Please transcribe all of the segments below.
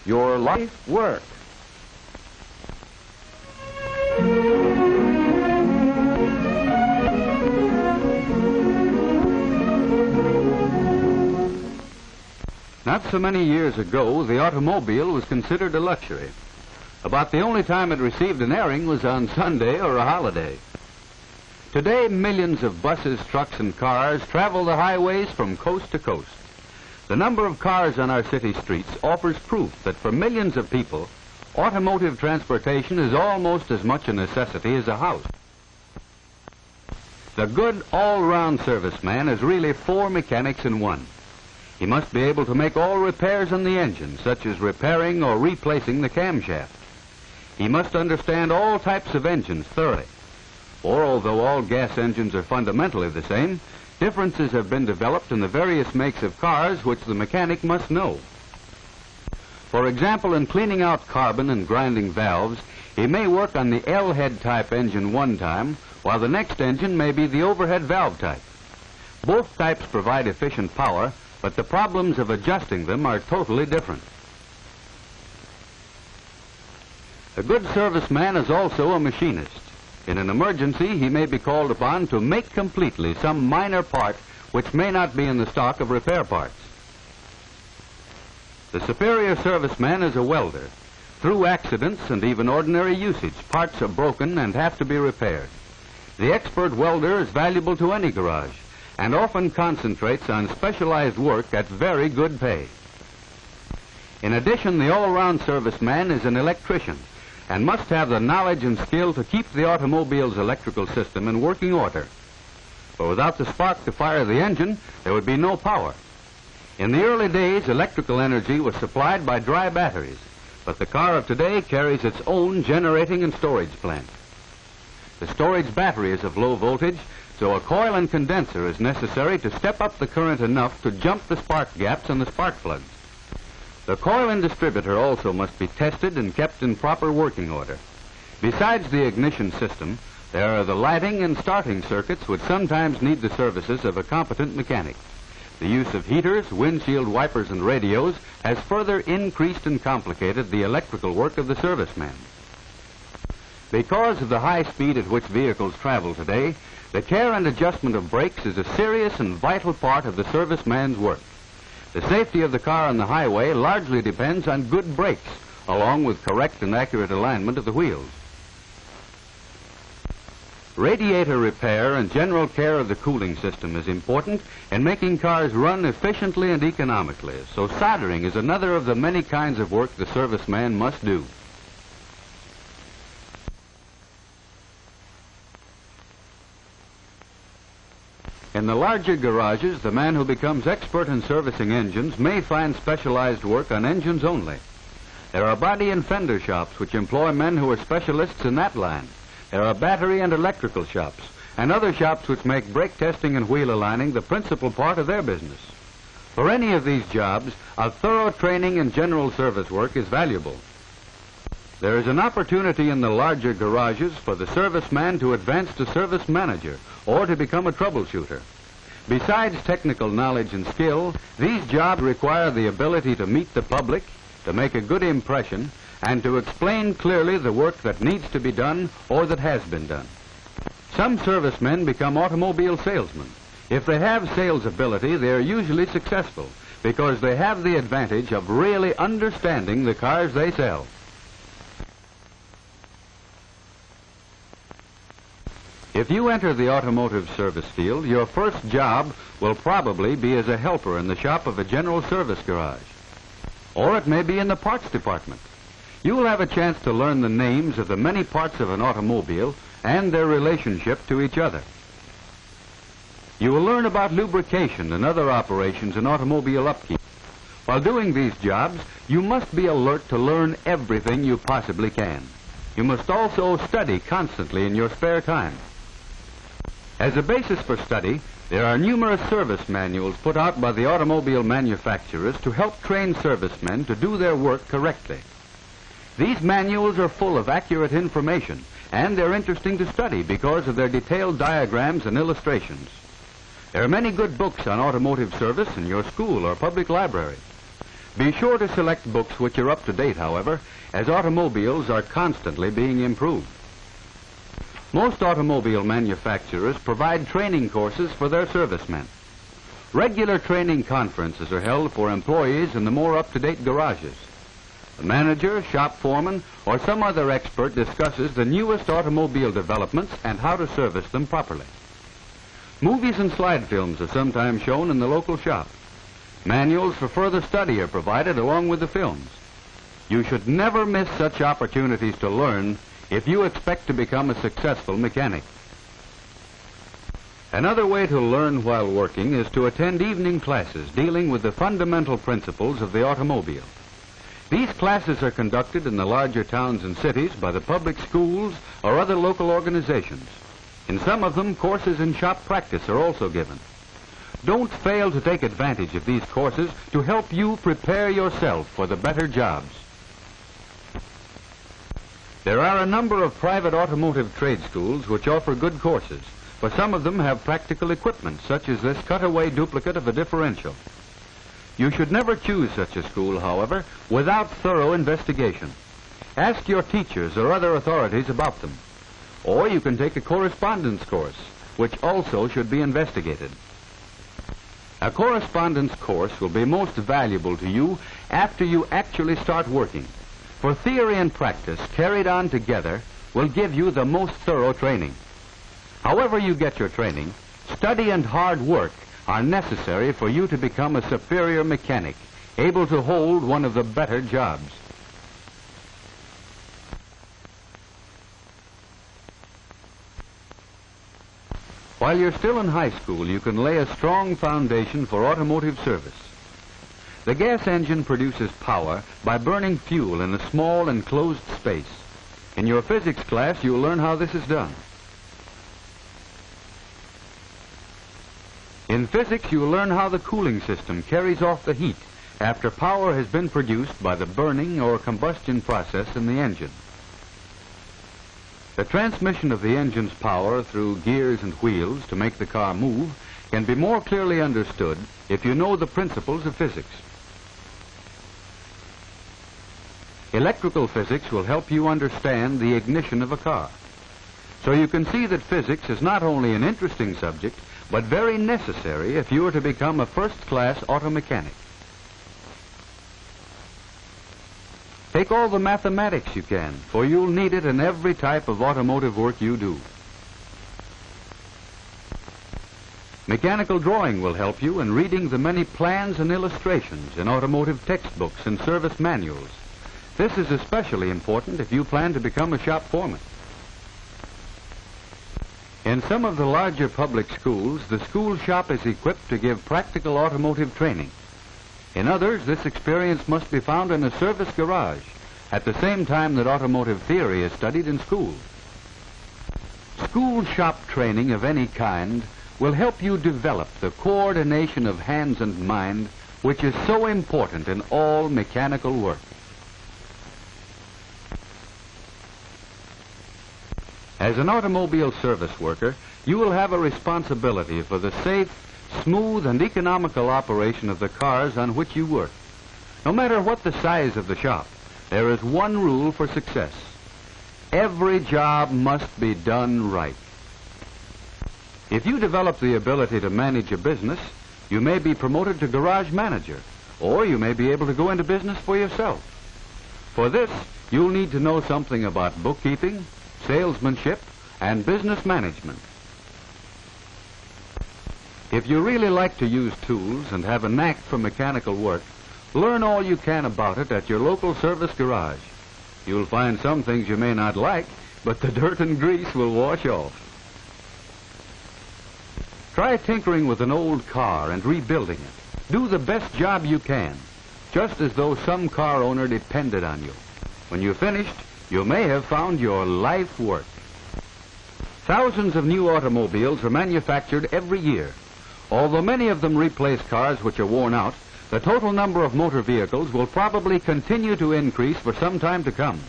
your life work. Not so many years ago, the automobile was considered a luxury. About the only time it received an airing was on Sunday or a holiday. Today, millions of buses, trucks, and cars travel the highways from coast to coast. The number of cars on our city streets offers proof that for millions of people, automotive transportation is almost as much a necessity as a house. The good all-round serviceman is really 4 mechanics in one. He must be able to make all repairs on the engine, such as repairing or replacing the camshaft. He must understand all types of engines thoroughly. For although all gas engines are fundamentally the same, differences have been developed in the various makes of cars which the mechanic must know. For example, in cleaning out carbon and grinding valves, he may work on the L-head type engine one time, while the next engine may be the overhead valve type. Both types provide efficient power, but the problems of adjusting them are totally different. A good serviceman is also a machinist. In an emergency, he may be called upon to make completely some minor part which may not be in the stock of repair parts. The superior serviceman is a welder. Through accidents and even ordinary usage, parts are broken and have to be repaired. The expert welder is valuable to any garage and often concentrates on specialized work at very good pay. In addition, the all-round serviceman is an electrician and must have the knowledge and skill to keep the automobile's electrical system in working order. For without the spark to fire the engine, there would be no power. In the early days, electrical energy was supplied by dry batteries, but the car of today carries its own generating and storage plant. The storage battery is of low voltage, so a coil and condenser is necessary to step up the current enough to jump the spark gaps in the spark plugs. The coil and distributor also must be tested and kept in proper working order. Besides the ignition system, there are the lighting and starting circuits which sometimes need the services of a competent mechanic. The use of heaters, windshield wipers, and radios has further increased and complicated the electrical work of the serviceman. Because of the high speed at which vehicles travel today, the care and adjustment of brakes is a serious and vital part of the serviceman's work. The safety of the car on the highway largely depends on good brakes, along with correct and accurate alignment of the wheels. Radiator repair and general care of the cooling system is important in making cars run efficiently and economically, so soldering is another of the many kinds of work the serviceman must do. In the larger garages, the man who becomes expert in servicing engines may find specialized work on engines only. There are body and fender shops which employ men who are specialists in that line. There are battery and electrical shops, and other shops which make brake testing and wheel aligning the principal part of their business. For any of these jobs, a thorough training in general service work is valuable. There is an opportunity in the larger garages for the serviceman to advance to service manager or to become a troubleshooter. Besides technical knowledge and skill, these jobs require the ability to meet the public, to make a good impression, and to explain clearly the work that needs to be done or that has been done. Some servicemen become automobile salesmen. If they have sales ability, they are usually successful because they have the advantage of really understanding the cars they sell. If you enter the automotive service field, your first job will probably be as a helper in the shop of a general service garage. Or it may be in the parts department. You will have a chance to learn the names of the many parts of an automobile and their relationship to each other. You will learn about lubrication and other operations in automobile upkeep. While doing these jobs, you must be alert to learn everything you possibly can. You must also study constantly in your spare time. As a basis for study, there are numerous service manuals put out by the automobile manufacturers to help train servicemen to do their work correctly. These manuals are full of accurate information, and they're interesting to study because of their detailed diagrams and illustrations. There are many good books on automotive service in your school or public library. Be sure to select books which are up to date, however, as automobiles are constantly being improved. Most automobile manufacturers provide training courses for their servicemen. Regular training conferences are held for employees in the more up-to-date garages. The manager, shop foreman, or some other expert discusses the newest automobile developments and how to service them properly. Movies and slide films are sometimes shown in the local shop. Manuals for further study are provided along with the films. You should never miss such opportunities to learn if you expect to become a successful mechanic. Another way to learn while working is to attend evening classes dealing with the fundamental principles of the automobile. These classes are conducted in the larger towns and cities by the public schools or other local organizations. In some of them, courses in shop practice are also given. Don't fail to take advantage of these courses to help you prepare yourself for the better jobs. There are a number of private automotive trade schools which offer good courses, but some of them have practical equipment, such as this cutaway duplicate of a differential. You should never choose such a school, however, without thorough investigation. Ask your teachers or other authorities about them. Or you can take a correspondence course, which also should be investigated. A correspondence course will be most valuable to you after you actually start working, for theory and practice carried on together will give you the most thorough training. However you get your training, study and hard work are necessary for you to become a superior mechanic, able to hold one of the better jobs. While you're still in high school, you can lay a strong foundation for automotive service. The gas engine produces power by burning fuel in a small enclosed space. In your physics class, you'll learn how this is done. In physics, you'll learn how the cooling system carries off the heat after power has been produced by the burning or combustion process in the engine. The transmission of the engine's power through gears and wheels to make the car move can be more clearly understood if you know the principles of physics. Electrical physics will help you understand the ignition of a car. So you can see that physics is not only an interesting subject, but very necessary if you are to become a first-class auto mechanic. Take all the mathematics you can, for you'll need it in every type of automotive work you do. Mechanical drawing will help you in reading the many plans and illustrations in automotive textbooks and service manuals. This is especially important if you plan to become a shop foreman. In some of the larger public schools, the school shop is equipped to give practical automotive training. In others, this experience must be found in a service garage at the same time that automotive theory is studied in school. School shop training of any kind will help you develop the coordination of hands and mind, which is so important in all mechanical work. As an automobile service worker, you will have a responsibility for the safe, smooth, and economical operation of the cars on which you work. No matter what the size of the shop, there is one rule for success. Every job must be done right. If you develop the ability to manage a business, you may be promoted to garage manager, or you may be able to go into business for yourself. For this, you'll need to know something about bookkeeping, salesmanship, and business management. If you really like to use tools and have a knack for mechanical work, learn all you can about it at your local service garage. You'll find some things you may not like, but the dirt and grease will wash off. Try tinkering with an old car and rebuilding it. Do the best job you can, just as though some car owner depended on you. When you're finished, you may have found your life work. Thousands of new automobiles are manufactured every year. Although many of them replace cars which are worn out, the total number of motor vehicles will probably continue to increase for some time to come.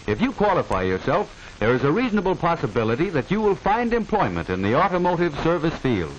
If you qualify yourself, there is a reasonable possibility that you will find employment in the automotive service field.